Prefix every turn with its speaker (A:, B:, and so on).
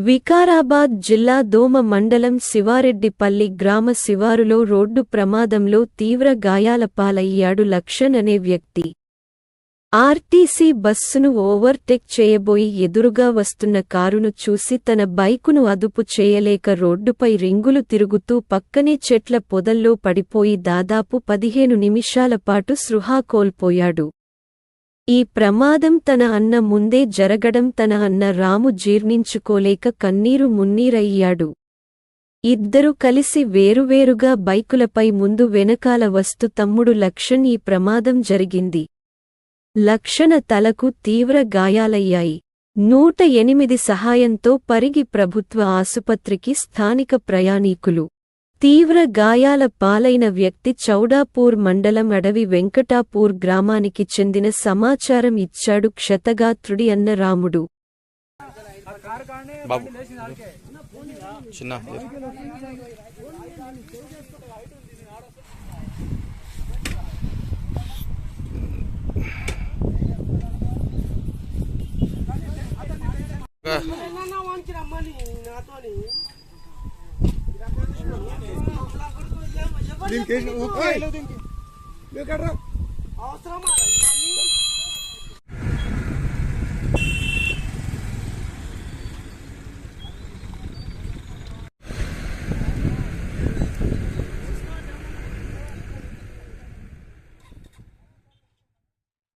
A: వికారాబాద్ జిల్లా దోమ మండలం శివారెడ్డిపల్లి గ్రామ శివారులో రోడ్డు ప్రమాదంలో తీవ్ర గాయాల పాలయ్యాడు లక్ష్మణ్ అనే వ్యక్తి. ఆర్టీసీ బస్సును ఓవర్టేక్ చేయబోయి ఎదురుగా వస్తున్న కారును చూసి తన బైకును అదుపు చేయలేక రోడ్డుపై రింగులు తిరుగుతూ పక్కనే చెట్ల పొదల్లో పడిపోయి దాదాపు 15 నిమిషాల పాటు స్పృహ కోల్పోయాడు. ఈ ప్రమాదం తన అన్న ముందే జరగడం తన అన్న రాము జీర్ణించుకోలేక కన్నీరు మున్నీరయ్యాడు. ఇద్దరు కలిసి వేరువేరుగా బైకులపై ముందు వెనకాల వస్తూ తమ్ముడు లక్ష్మణ్ ఈ ప్రమాదం జరిగింది. లక్ష్మణ తలకు తీవ్ర గాయాలయ్యాయి. 108 సహాయంతో పరిగి ప్రభుత్వ ఆసుపత్రికి స్థానిక ప్రయాణీకులు. తీవ్ర గాయాల పాలైన వ్యక్తి చౌడాపూర్ మండలం అడవి వెంకటాపూర్ గ్రామానికి చెందిన సమాచారం ఇచ్చాడు క్షతగాత్రుడి అన్న రాముడు.
B: దీనికి అవసరమా